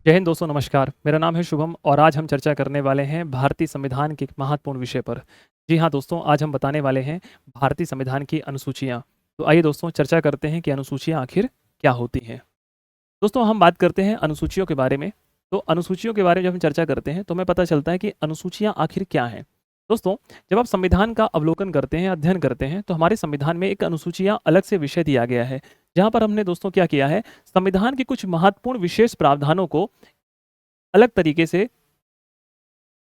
जय हिंद दोस्तों, नमस्कार। मेरा नाम है शुभम और आज हम चर्चा करने वाले हैं भारतीय संविधान के एक महत्वपूर्ण विषय पर। जी हाँ दोस्तों, आज हम बताने वाले हैं भारतीय संविधान की अनुसूचियाँ। तो आइए दोस्तों चर्चा करते हैं कि अनुसूचियाँ आखिर क्या होती हैं। दोस्तों हम बात करते हैं अनुसूचियों के बारे में। तो अनुसूचियों के बारे में जब हम चर्चा करते हैं तो हमें पता चलता है कि अनुसूचियाँ आखिर क्या हैं। दोस्तों, जब आप संविधान का अवलोकन करते हैं, अध्ययन करते हैं, तो हमारे संविधान में एक अनुसूचियाँ अलग से विषय दिया गया है, जहाँ पर हमने दोस्तों क्या किया है, संविधान के कुछ महत्वपूर्ण विशेष प्रावधानों को अलग तरीके से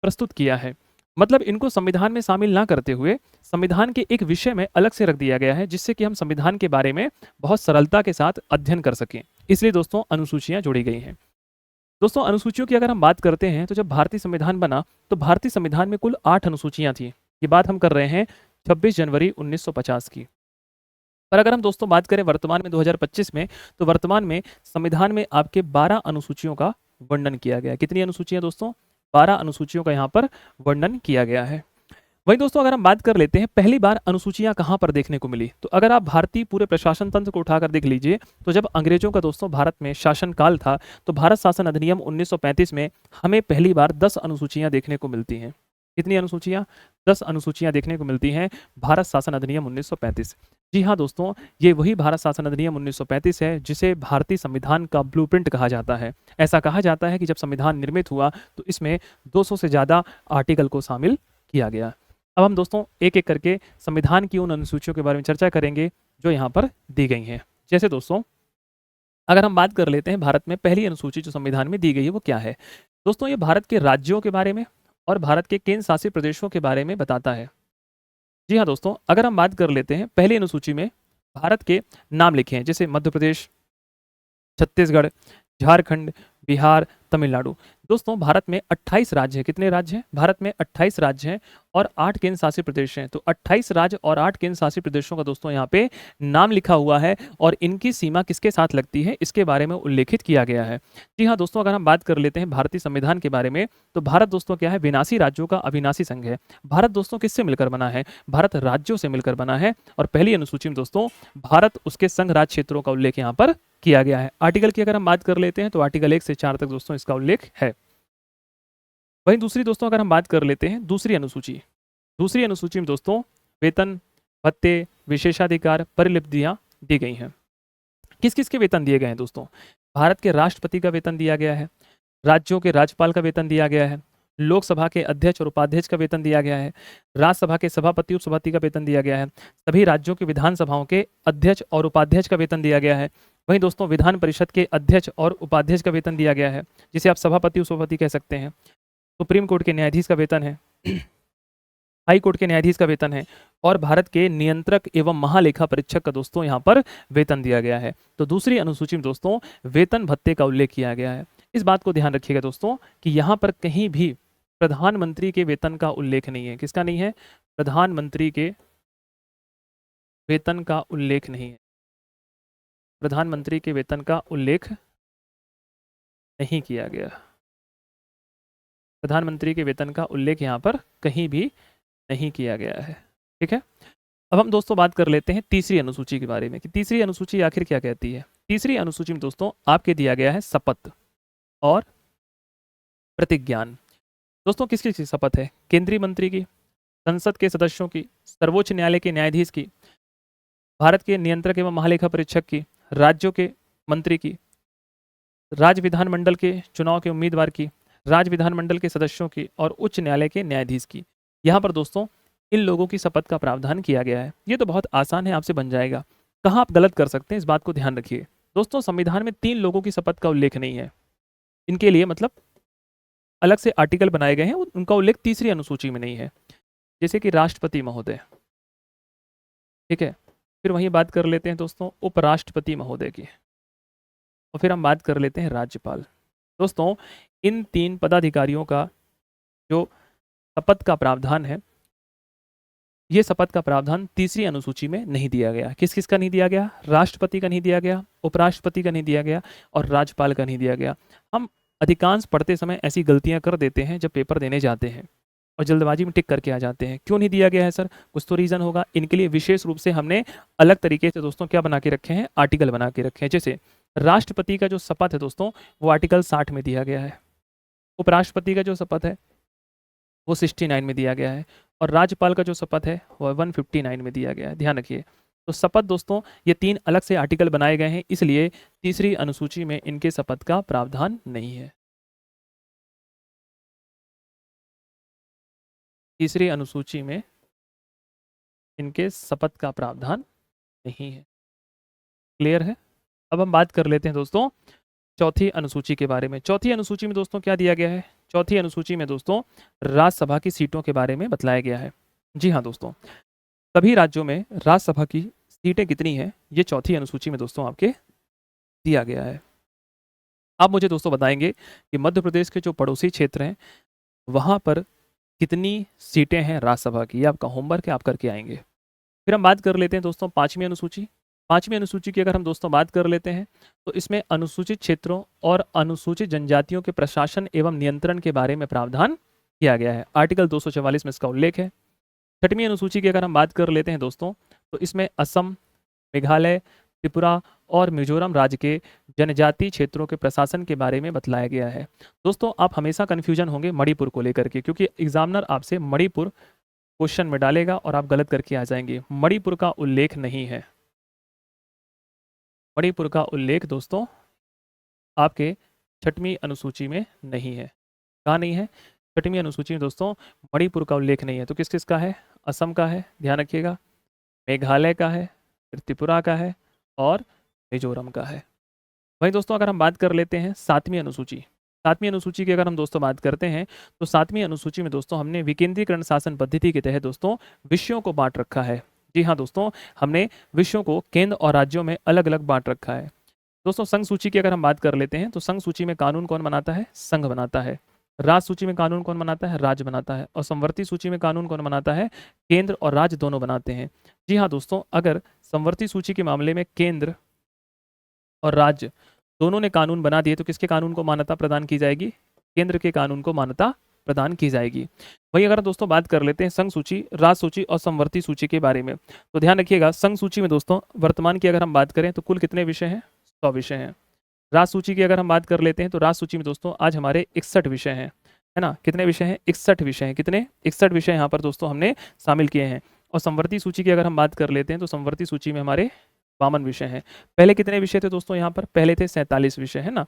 प्रस्तुत किया है। मतलब इनको संविधान में शामिल ना करते हुए संविधान के एक विषय में अलग से रख दिया गया है, जिससे कि हम संविधान के बारे में बहुत सरलता के साथ अध्ययन कर सकें। इसलिए दोस्तों अनुसूचियाँ जोड़ी गई हैं। दोस्तों अनुसूचियों की अगर हम बात करते हैं तो जब भारतीय संविधान बना तो भारतीय संविधान में कुल 8 अनुसूचियाँ थीं। ये बात हम कर रहे हैं 26 जनवरी 1950 की। पर अगर हम दोस्तों बात करें वर्तमान में 2025 में, तो वर्तमान में संविधान में आपके 12 अनुसूचियों का वर्णन किया गया है। कितनी अनुसूचियां दोस्तों? 12 अनुसूचियों का यहाँ पर वर्णन किया गया है। वहीं दोस्तों अगर हम बात कर लेते हैं पहली बार अनुसूचियां कहाँ पर देखने को मिली, तो अगर आप भारतीय पूरे प्रशासन तंत्र को उठाकर देख लीजिए, तो जब अंग्रेजों का दोस्तों भारत में शासनकाल था, तो भारत शासन अधिनियम 1935 में हमें पहली बार 10 अनुसूचियां देखने को मिलती हैं। कितनी अनुसूचियां? 10 अनुसूचियां देखने को मिलती हैं भारत शासन अधिनियम 1935। जी हाँ दोस्तों, ये वही भारत शासन अधिनियम 1935 है जिसे भारतीय संविधान का ब्लूप्रिंट कहा जाता है। ऐसा कहा जाता है कि जब संविधान निर्मित हुआ तो इसमें 200 से ज़्यादा आर्टिकल को शामिल किया गया। अब हम दोस्तों एक एक करके संविधान की उन अनुसूचियों के बारे में चर्चा करेंगे जो यहाँ पर दी गई हैं। जैसे दोस्तों अगर हम बात कर लेते हैं भारत में पहली अनुसूची जो संविधान में दी गई है वो क्या है। दोस्तों ये भारत के राज्यों के बारे में और भारत के केंद्र शासित प्रदेशों के बारे में बताता है। जी हाँ दोस्तों, अगर हम बात कर लेते हैं पहली अनुसूची में भारत के नाम लिखे हैं, जैसे मध्य प्रदेश, छत्तीसगढ़, झारखंड, बिहार, तमिलनाडु। दोस्तों भारत में 28 राज्य हैं। कितने राज्य हैं? भारत में 28 राज्य हैं और 8 केंद्र शासित प्रदेश हैं। तो 28 राज्य और 8 केंद्र शासित प्रदेशों का दोस्तों यहाँ पे नाम लिखा हुआ है और इनकी सीमा किसके साथ लगती है इसके बारे में उल्लेखित किया गया है। जी हाँ दोस्तों, अगर हम बात कर लेते हैं भारतीय संविधान के बारे में, तो भारत दोस्तों क्या है? विनाशी राज्यों का अविनाशी संघ है। भारत दोस्तों किससे मिलकर बना है? भारत राज्यों से मिलकर बना है। और पहली अनुसूची में दोस्तों भारत उसके संघ राज्य क्षेत्रों का उल्लेख यहाँ पर किया गया है। आर्टिकल की अगर हम बात कर लेते हैं तो आर्टिकल 1 से 4 तक दोस्तों इसका उल्लेख है। वहीं दूसरी दोस्तों अगर हम बात कर लेते हैं दूसरी अनुसूची में दोस्तों वेतन, भत्ते, विशेषाधिकार, परिलिप्तियां दी गई हैं। किस किस के वेतन दिए गए हैं दोस्तों? भारत के राष्ट्रपति का वेतन दिया गया है, राज्यों के राज्यपाल का वेतन दिया गया है, लोकसभा के अध्यक्ष और उपाध्यक्ष का वेतन दिया गया है, राज्यसभा के सभापति उपसभापति का वेतन दिया गया है, सभी राज्यों के विधानसभाओं के अध्यक्ष और उपाध्यक्ष का वेतन दिया गया है। वहीं दोस्तों विधान परिषद के अध्यक्ष और उपाध्यक्ष का वेतन दिया गया है, जिसे आप सभापति उपसभापति कह सकते हैं। सुप्रीम कोर्ट के न्यायाधीश का वेतन है, हाई कोर्ट के न्यायाधीश का वेतन है और भारत के नियंत्रक एवं महालेखा परीक्षक का दोस्तों यहाँ पर वेतन दिया गया है। तो दूसरी अनुसूची में दोस्तों वेतन भत्ते का उल्लेख किया गया है। इस बात को ध्यान रखिएगा दोस्तों कि यहाँ पर कहीं भी प्रधानमंत्री के वेतन का उल्लेख नहीं है। किसका नहीं है? प्रधानमंत्री के वेतन का उल्लेख नहीं है। प्रधानमंत्री के वेतन का उल्लेख नहीं किया गया। प्रधानमंत्री के वेतन का उल्लेख यहाँ पर कहीं भी नहीं किया गया है। ठीक है, अब हम दोस्तों बात कर लेते हैं तीसरी अनुसूची के बारे में कि तीसरी अनुसूची आखिर क्या कहती है। तीसरी अनुसूची में दोस्तों आपके दिया गया है शपथ और प्रतिज्ञान। दोस्तों किसकी शपथ है? केंद्रीय मंत्री की, संसद के सदस्यों की, सर्वोच्च न्यायालय के न्यायाधीश की, भारत के नियंत्रक एवं महालेखा परीक्षक की, राज्यों के मंत्री की, राज्य विधानमंडल के चुनाव के उम्मीदवार की, राज्य विधानमंडल के सदस्यों की और उच्च न्यायालय के न्यायाधीश की। यहाँ पर दोस्तों इन लोगों की शपथ का प्रावधान किया गया है। ये तो बहुत आसान है, आपसे बन जाएगा। कहाँ आप गलत कर सकते हैं इस बात को ध्यान रखिए। दोस्तों संविधान में 3 लोगों की शपथ का उल्लेख नहीं है। इनके लिए मतलब अलग से आर्टिकल बनाए गए हैं, उनका उल्लेख तीसरी अनुसूची में नहीं है, जैसे कि राष्ट्रपति महोदय। ठीक है, फिर वहीं बात कर लेते हैं दोस्तों उपराष्ट्रपति महोदय की, और फिर हम बात कर लेते हैं राज्यपाल। दोस्तों इन 3 पदाधिकारियों का जो शपथ का प्रावधान है, ये शपथ का प्रावधान तीसरी अनुसूची में नहीं दिया गया। किस किस का नहीं दिया गया? राष्ट्रपति का नहीं दिया गया, उपराष्ट्रपति का नहीं दिया गया और राज्यपाल का नहीं दिया गया। हम अधिकांश पढ़ते समय ऐसी गलतियां कर देते हैं जब पेपर देने जाते हैं और जल्दबाजी में टिक करके आ जाते हैं। क्यों नहीं दिया गया है सर? कुछ तो रीज़न होगा। इनके लिए विशेष रूप से हमने अलग तरीके से दोस्तों क्या बना के रखे हैं? आर्टिकल बना के रखे हैं। जैसे राष्ट्रपति का जो शपथ है दोस्तों वो आर्टिकल 60 में दिया गया है। उपराष्ट्रपति का जो शपथ है वो 69 में दिया गया है और राज्यपाल का जो शपथ है वो 159 में दिया गया है। ध्यान रखिए। तो शपथ दोस्तों ये 3 अलग से आर्टिकल बनाए गए हैं, इसलिए तीसरी अनुसूची में इनके शपथ का प्रावधान नहीं है। तीसरी अनुसूची में इनके शपथ का प्रावधान नहीं है। क्लियर है? अब हम बात कर लेते हैं दोस्तों चौथी अनुसूची के बारे में। चौथी अनुसूची में दोस्तों क्या दिया गया है? चौथी अनुसूची में दोस्तों राज्यसभा की सीटों के बारे में बतलाया गया है। जी हाँ दोस्तों, सभी राज्यों में राज्यसभा की सीटें कितनी हैं, ये चौथी अनुसूची में दोस्तों आपके दिया गया है। आप मुझे दोस्तों बताएंगे कि मध्य प्रदेश के जो पड़ोसी क्षेत्र हैं वहाँ पर कितनी सीटें हैं राज्यसभा की। ये आपका होमवर्क है, आप करके आएंगे। फिर हम बात कर लेते हैं दोस्तों पाँचवीं अनुसूची। पाँचवीं अनुसूची की अगर हम दोस्तों बात कर लेते हैं तो इसमें अनुसूचित क्षेत्रों और अनुसूचित जनजातियों के प्रशासन एवं नियंत्रण के बारे में प्रावधान किया गया है। आर्टिकल 244 में इसका उल्लेख है। छठवीं अनुसूची की अगर हम बात कर लेते हैं दोस्तों तो इसमें असम, मेघालय, त्रिपुरा और मिजोरम राज्य के जनजातीय क्षेत्रों के प्रशासन के बारे में बतलाया गया है। दोस्तों आप हमेशा कन्फ्यूजन होंगे मणिपुर को लेकर के, क्योंकि एग्जामिनर आपसे मणिपुर क्वेश्चन में डालेगा और आप गलत करके आ जाएंगे। मणिपुर का उल्लेख नहीं है। मणिपुर का उल्लेख दोस्तों आपके छठवीं अनुसूची में नहीं है। कहाँ नहीं है? छठवीं अनुसूची में दोस्तों मणिपुर का उल्लेख नहीं है। तो किस किस का है? असम का है, ध्यान रखिएगा, मेघालय का है, फिर त्रिपुरा का है और मिजोरम का है। वहीं दोस्तों अगर हम बात कर लेते हैं सातवीं अनुसूची। सातवीं अनुसूची की अगर हम दोस्तों बात करते हैं तो सातवीं अनुसूची में दोस्तों हमने विकेंद्रीकरण शासन पद्धति के तहत दोस्तों विषयों को बांट रखा है। जी हाँ दोस्तों, हमने विषयों को केंद्र और राज्यों में अलग अलग बांट रखा है। दोस्तों संघ सूची की अगर हम बात कर लेते हैं तो संघ सूची में कानून कौन बनाता है? संघ बनाता है। राज्य सूची में कानून कौन बनाता है? राज्य बनाता है। और संवर्ती सूची में कानून कौन बनाता है? केंद्र और राज्य दोनों बनाते हैं। जी हाँ दोस्तों, अगर संवर्ती सूची के मामले में केंद्र और राज्य दोनों ने कानून बना दिए तो किसके कानून को मान्यता प्रदान की जाएगी? केंद्र के कानून को मान्यता प्रदान की जाएगी। वही अगर दोस्तों बात कर लेते हैं संघ सूची, राज्य सूची और संवर्ती सूची के बारे में, तो ध्यान रखिएगा संघ सूची में दोस्तों वर्तमान की अगर हम बात करें तो कुल कितने विषय हैं? 100 विषय हैं। राज्य सूची की अगर हम बात कर लेते हैं तो राज्य सूची में दोस्तों आज हमारे 61 विषय हैं, है ना? कितने विषय हैं? 61 विषय हैं। कितने? 61 विषय यहाँ पर दोस्तों हमने शामिल किए हैं। और संवर्ती सूची की अगर हम बात कर लेते हैं तो संवर्ती सूची में हमारे 52 विषय हैं। पहले कितने विषय थे दोस्तों? यहाँ पर पहले थे 47 विषय, है ना?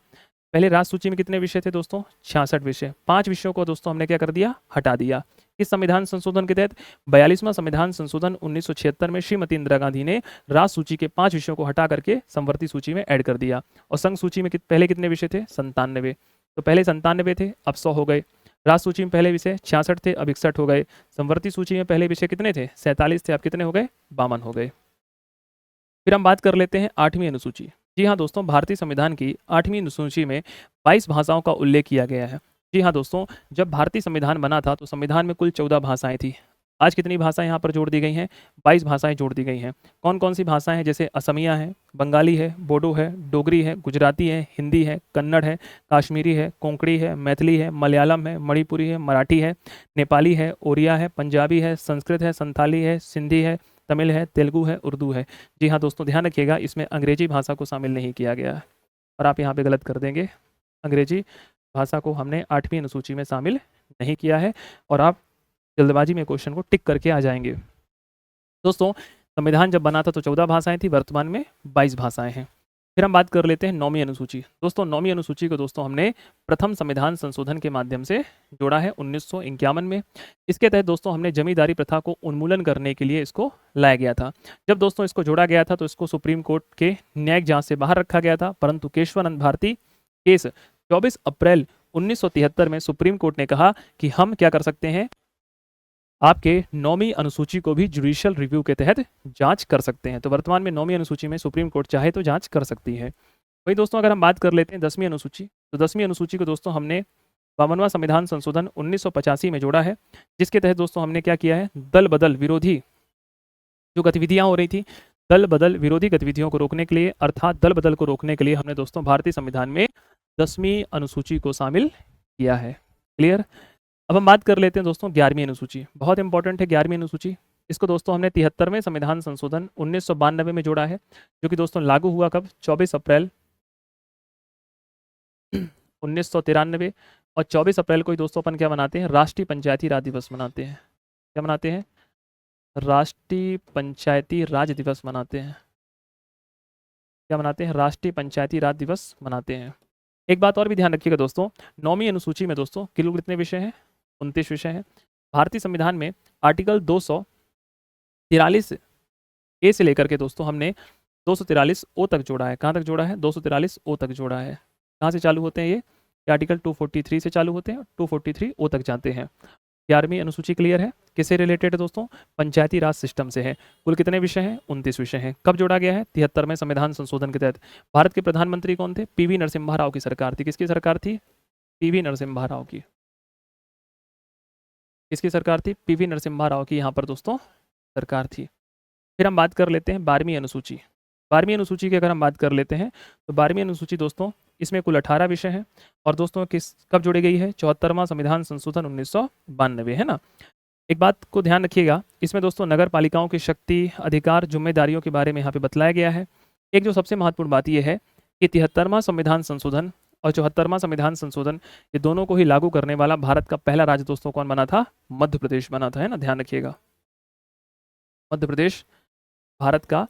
पहले राज्य सूची में कितने विषय थे दोस्तों? 66 विषय। 5 विषयों को दोस्तों हमने क्या कर दिया? हटा दिया। इस संविधान संशोधन के तहत 42वां संविधान संशोधन 1976 में श्रीमती इंदिरा गांधी ने राज्य सूची के 5 विषयों को हटा करके संवर्ती सूची में ऐड कर दिया। और संघ सूची में पहले कितने विषय थे? 97। तो पहले 97 थे, अब 100 हो गए। राज्य सूची में पहले विषय 66 थे, अब 61 हो गए। संवर्ती सूची में पहले विषय कितने थे? 47 थे, अब कितने हो गए? 52 हो गए। फिर हम बात कर लेते हैं 8वीं अनुसूची। जी हाँ दोस्तों, भारतीय संविधान की 8वीं अनुसूची में 22 भाषाओं का उल्लेख किया गया है। जी हाँ दोस्तों, जब भारतीय संविधान बना था तो संविधान में कुल 14 भाषाएं थी। आज कितनी भाषाएं यहाँ पर जोड़ दी गई हैं? 22 भाषाएं जोड़ दी गई हैं। कौन कौन सी भाषाएं हैं? जैसे असमिया है, बंगाली है, बोडो है, डोगरी है, गुजराती है, हिंदी है, कन्नड़ है, काश्मीरी है, कोंकणी है, मैथिली है, मलयालम है, मणिपुरी है, मराठी है, नेपाली है, ओरिया है, पंजाबी है, संस्कृत है, संथाली है, सिंधी है, तमिल है, तेलुगु है, उर्दू है। जी हाँ दोस्तों, ध्यान रखिएगा इसमें अंग्रेजी भाषा को शामिल नहीं किया गया है और आप यहाँ पे गलत कर देंगे। अंग्रेजी भाषा को हमने 8वीं अनुसूची में शामिल नहीं किया है और आप जल्दबाजी में क्वेश्चन को टिक करके आ जाएंगे। दोस्तों संविधान जब बना था तो 14 भाषाएं थी, वर्तमान में 22 भाषाएं हैं। फिर हम बात कर लेते हैं 9वीं अनुसूची। दोस्तों 9वीं अनुसूची को दोस्तों हमने प्रथम संविधान संशोधन के माध्यम से जोड़ा है 1951 में। इसके तहत दोस्तों हमने जमींदारी प्रथा को उन्मूलन करने के लिए इसको लाया गया था। जब दोस्तों इसको जोड़ा गया था तो इसको सुप्रीम कोर्ट के न्यायिक जांच से बाहर रखा गया था, परंतु केशवानंद भारती केस 24 अप्रैल 1973 में सुप्रीम कोर्ट ने कहा कि हम क्या कर सकते हैं, आपके 9वीं अनुसूची को भी जुडिशियल रिव्यू के तहत जांच कर सकते हैं। तो वर्तमान में 9वीं अनुसूची में सुप्रीम कोर्ट चाहे तो जांच कर सकती है। वही दोस्तों अगर हम बात कर लेते हैं 10वीं अनुसूची, तो 10वीं अनुसूची को दोस्तों हमने 52वां संविधान संशोधन 1985 में जोड़ा है, जिसके तहत दोस्तों हमने क्या किया है, दल बदल विरोधी जो गतिविधियां हो रही थी, दल बदल विरोधी गतिविधियों को रोकने के लिए, अर्थात दल बदल को रोकने के लिए हमने दोस्तों भारतीय संविधान में 10वीं अनुसूची को शामिल किया है। क्लियर? अब हम बात कर लेते हैं दोस्तों 11वीं अनुसूची। बहुत इंपॉर्टेंट है 11वीं अनुसूची। इसको दोस्तों हमने 73वें संविधान संशोधन 1992 में जोड़ा है, जो कि दोस्तों लागू हुआ कब? 24 अप्रैल 1993। और 24 अप्रैल को ही दोस्तों अपन क्या मनाते हैं, राष्ट्रीय पंचायती राज दिवस मनाते हैं। क्या मनाते हैं, राष्ट्रीय पंचायती राज दिवस मनाते हैं। क्या मनाते हैं, राष्ट्रीय पंचायती राज दिवस मनाते हैं। एक बात और भी ध्यान रखिएगा दोस्तों, 9वीं अनुसूची में दोस्तों कुल कितने विषय हैं, 29 विषय हैं। भारतीय संविधान में आर्टिकल 243 ए से लेकर के दोस्तों हमने 243 ओ तक जोड़ा है। कहाँ तक जोड़ा है, 243 ओ तक जोड़ा है। कहाँ से चालू होते हैं ये आर्टिकल 243 से चालू होते हैं, 243 ओ तक जाते हैं। 11वीं अनुसूची क्लियर है, किससे रिलेटेड है दोस्तों, पंचायती राज सिस्टम से है। कुल कितने विषय हैं, 29 विषय हैं। कब जोड़ा गया है, 73वें संविधान संशोधन के तहत। भारत के प्रधानमंत्री कौन थे, पीवी नरसिम्हा राव की सरकार थी। किसकी सरकार थी, पीवी नरसिम्हा राव की। किसकी सरकार थी, पीवी नरसिम्हा राव की यहाँ पर दोस्तों सरकार थी। फिर हम बात कर लेते हैं 12वीं अनुसूची। 12वीं अनुसूची की अगर हम बात कर लेते हैं तो 12वीं अनुसूची दोस्तों इसमें कुल 18 विषय हैं। और दोस्तों किस कब जोड़ी गई है, 74वां संविधान संशोधन 1992 है ना। एक बात को ध्यान रखिएगा, इसमें दोस्तों नगर पालिकाओं की शक्ति, अधिकार, जिम्मेदारियों के बारे में यहाँ पे बतलाया गया है। एक जो सबसे महत्वपूर्ण बात यह है कि 73वां संविधान संशोधन और 74वां संविधान संशोधन ये दोनों को ही लागू करने वाला भारत का पहला राज्य दोस्तों कौन बना था, मध्य प्रदेश बना था, है ना, ध्यान रखिएगा। मध्य प्रदेश भारत का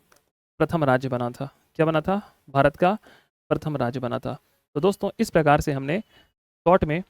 प्रथम राज्य बना था। क्या बना था, भारत का प्रथम राज्य बना था। तो दोस्तों इस प्रकार से हमने शॉर्ट में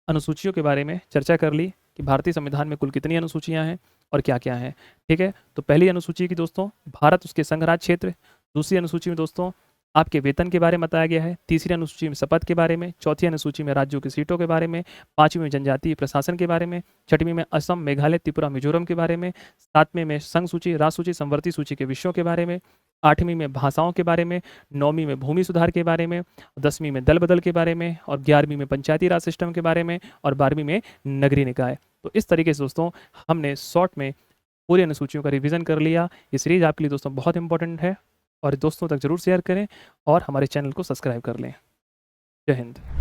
अनुसूचियों के बारे में चर्चा कर ली कि भारतीय संविधान में कुल कितनी अनुसूचियां हैं और क्या क्या हैं। ठीक है, तो पहली अनुसूची की दोस्तों भारत उसके संघ राज्य क्षेत्र। दूसरी अनुसूची में दोस्तों आपके वेतन के बारे में बताया गया है। तीसरी अनुसूची में शपथ के बारे में। चौथी अनुसूची में राज्यों की सीटों के बारे में। पांचवीं में जनजातीय प्रशासन के बारे में। छठवीं में असम, मेघालय, त्रिपुरा, मिजोरम के बारे में। सातवीं में संघ सूची, राज सूची, संवर्ती सूची के विषयों के बारे में। आठवीं में भाषाओं के बारे में। 9वीं में भूमि सुधार के बारे में। 10वीं में दल बदल के बारे में। और 11वीं में पंचायती राज सिस्टम के बारे में। और 12वीं में नगरीय निकाय। तो इस तरीके से दोस्तों हमने शॉर्ट में पूरी अनुसूचियों का रिवीजन कर लिया। ये सीरीज आपके लिए दोस्तों बहुत इंपॉर्टेंट है और दोस्तों तक जरूर शेयर करें और हमारे चैनल को सब्सक्राइब कर लें। जय हिंद।